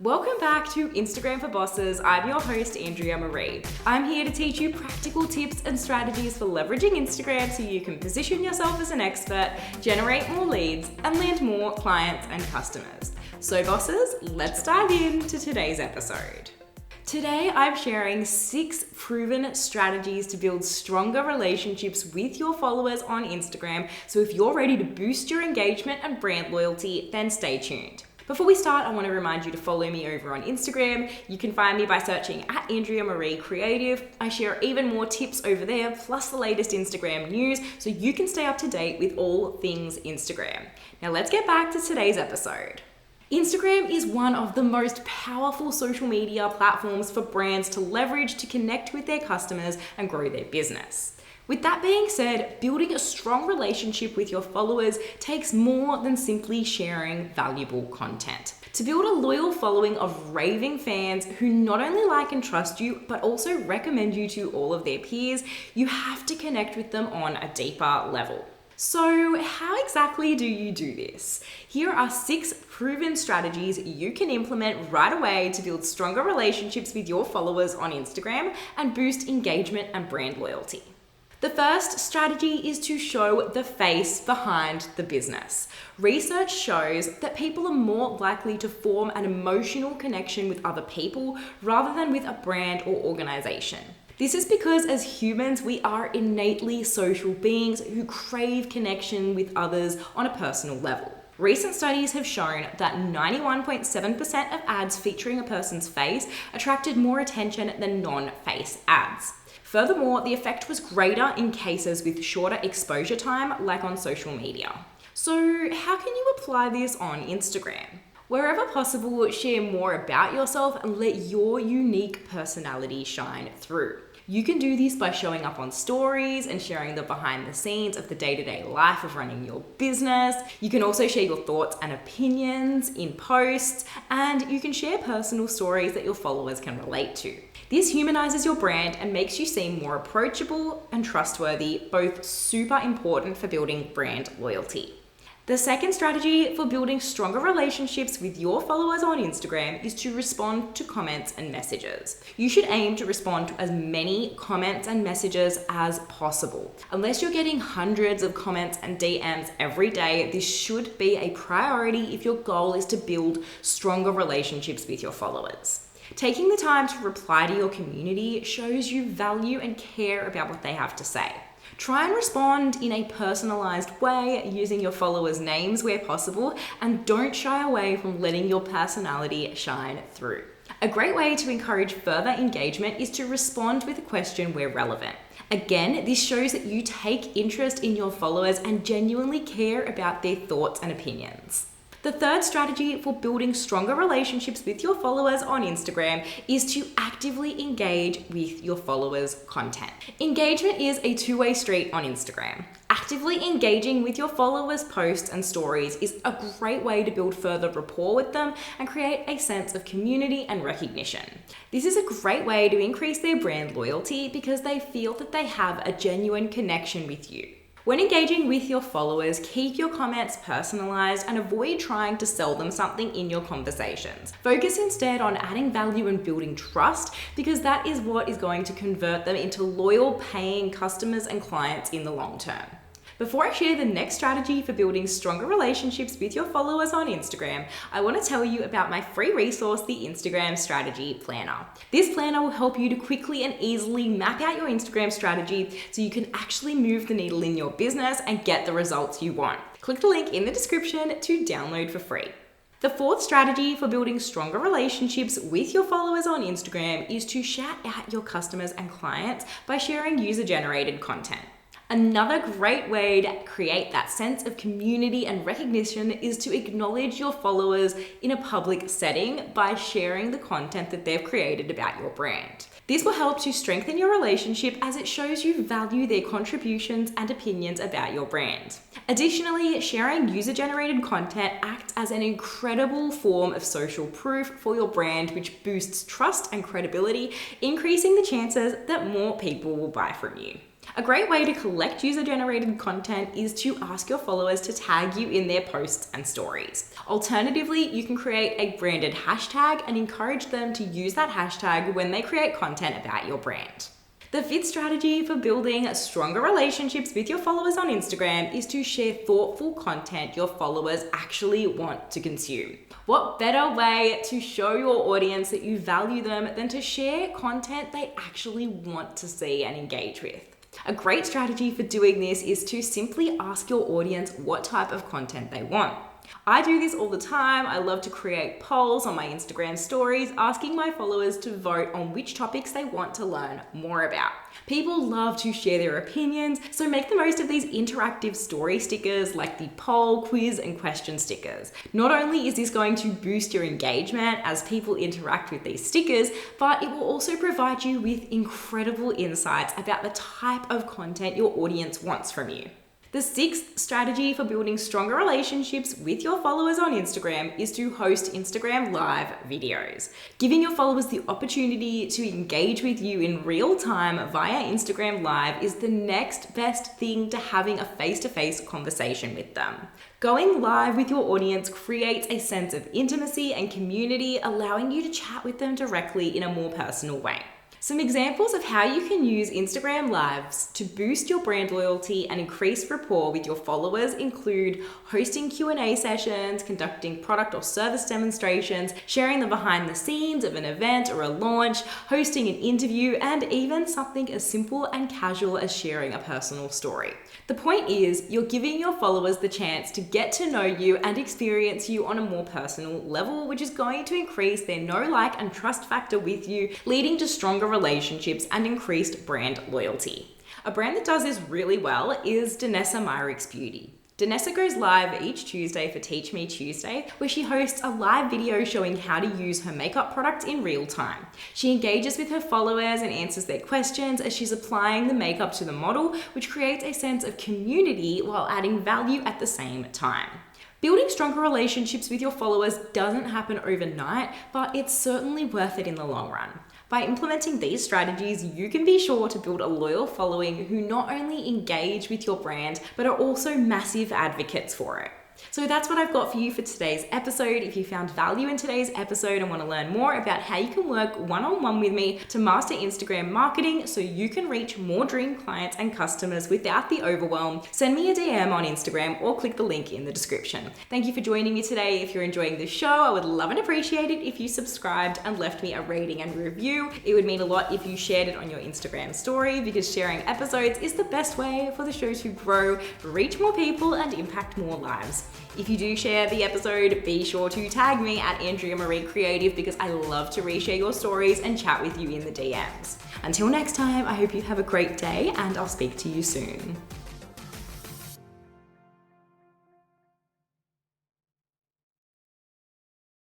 Welcome back to Instagram for Bosses. I'm your host, Andrea Maree. I'm here to teach you practical tips and strategies for leveraging Instagram so you can position yourself as an expert, generate more leads, and land more clients and customers. So bosses, let's dive into today's episode. Today, I'm sharing 6 proven strategies to build stronger relationships with your followers on Instagram. So if you're ready to boost your engagement and brand loyalty, then stay tuned. Before we start, I want to remind you to follow me over on Instagram. You can find me by searching at Andrea Maree Creative. I share even more tips over there, plus the latest Instagram news, so you can stay up to date with all things Instagram. Now let's get back to today's episode. Instagram is one of the most powerful social media platforms for brands to leverage to connect with their customers and grow their business. With that being said, building a strong relationship with your followers takes more than simply sharing valuable content. To build a loyal following of raving fans who not only like and trust you, but also recommend you to all of their peers, you have to connect with them on a deeper level. So how exactly do you do this? Here are 6 proven strategies you can implement right away to build stronger relationships with your followers on Instagram and boost engagement and brand loyalty. The first strategy is to show the face behind the business. Research shows that people are more likely to form an emotional connection with other people rather than with a brand or organization. This is because as humans, we are innately social beings who crave connection with others on a personal level. Recent studies have shown that 91.7% of ads featuring a person's face attracted more attention than non-face ads. Furthermore, the effect was greater in cases with shorter exposure time, like on social media. So how can you apply this on Instagram? Wherever possible, share more about yourself and let your unique personality shine through. You can do this by showing up on stories and sharing the behind the scenes of the day-to-day life of running your business. You can also share your thoughts and opinions in posts, and you can share personal stories that your followers can relate to. This humanizes your brand and makes you seem more approachable and trustworthy, both super important for building brand loyalty. The second strategy for building stronger relationships with your followers on Instagram is to respond to comments and messages. You should aim to respond to as many comments and messages as possible. Unless you're getting hundreds of comments and DMs every day, this should be a priority if your goal is to build stronger relationships with your followers. Taking the time to reply to your community shows you value and care about what they have to say. Try and respond in a personalized way using your followers' names where possible, and don't shy away from letting your personality shine through. A great way to encourage further engagement is to respond with a question where relevant. Again, this shows that you take interest in your followers and genuinely care about their thoughts and opinions. The third strategy for building stronger relationships with your followers on Instagram is to actively engage with your followers' content. Engagement is a two-way street on Instagram. Actively engaging with your followers' posts and stories is a great way to build further rapport with them and create a sense of community and recognition. This is a great way to increase their brand loyalty because they feel that they have a genuine connection with you. When engaging with your followers, keep your comments personalized and avoid trying to sell them something in your conversations. Focus instead on adding value and building trust because that is what is going to convert them into loyal paying customers and clients in the long term. Before I share the next strategy for building stronger relationships with your followers on Instagram, I want to tell you about my free resource, the Instagram Strategy Planner. This planner will help you to quickly and easily map out your Instagram strategy so you can actually move the needle in your business and get the results you want. Click the link in the description to download for free. The fourth strategy for building stronger relationships with your followers on Instagram is to shout out your customers and clients by sharing user-generated content. Another great way to create that sense of community and recognition is to acknowledge your followers in a public setting by sharing the content that they've created about your brand. This will help to strengthen your relationship as it shows you value their contributions and opinions about your brand. Additionally, sharing user-generated content acts as an incredible form of social proof for your brand, which boosts trust and credibility, increasing the chances that more people will buy from you. A great way to collect user-generated content is to ask your followers to tag you in their posts and stories. Alternatively, you can create a branded hashtag and encourage them to use that hashtag when they create content about your brand. The fifth strategy for building stronger relationships with your followers on Instagram is to share thoughtful content your followers actually want to consume. What better way to show your audience that you value them than to share content they actually want to see and engage with? A great strategy for doing this is to simply ask your audience what type of content they want. I do this all the time. I love to create polls on my Instagram stories, asking my followers to vote on which topics they want to learn more about. People love to share their opinions, so make the most of these interactive story stickers like the poll, quiz, and question stickers. Not only is this going to boost your engagement as people interact with these stickers, but it will also provide you with incredible insights about the type of content your audience wants from you. The sixth strategy for building stronger relationships with your followers on Instagram is to host Instagram Live videos. Giving your followers the opportunity to engage with you in real time via Instagram Live is the next best thing to having a face-to-face conversation with them. Going live with your audience creates a sense of intimacy and community, allowing you to chat with them directly in a more personal way. Some examples of how you can use Instagram Lives to boost your brand loyalty and increase rapport with your followers include hosting Q&A sessions, conducting product or service demonstrations, sharing the behind the scenes of an event or a launch, hosting an interview, and even something as simple and casual as sharing a personal story. The point is, you're giving your followers the chance to get to know you and experience you on a more personal level, which is going to increase their know, like, and trust factor with you, leading to stronger relationships and increased brand loyalty. A brand that does this really well is Danessa Myricks Beauty. Danessa goes live each Tuesday for Teach Me Tuesday, where she hosts a live video showing how to use her makeup product in real time. She engages with her followers and answers their questions as she's applying the makeup to the model, which creates a sense of community while adding value at the same time. Building stronger relationships with your followers doesn't happen overnight, but it's certainly worth it in the long run. By implementing these strategies, you can be sure to build a loyal following who not only engage with your brand, but are also massive advocates for it. So that's what I've got for you for today's episode. If you found value in today's episode and want to learn more about how you can work one-on-one with me to master Instagram marketing so you can reach more dream clients and customers without the overwhelm, send me a DM on Instagram or click the link in the description. Thank you for joining me today. If you're enjoying this show, I would love and appreciate it if you subscribed and left me a rating and review. It would mean a lot if you shared it on your Instagram story, because sharing episodes is the best way for the show to grow, reach more people, and impact more lives. If you do share the episode, be sure to tag me at Andrea Maree Creative, because I love to reshare your stories and chat with you in the DMs. Until next time, I hope you have a great day and I'll speak to you soon.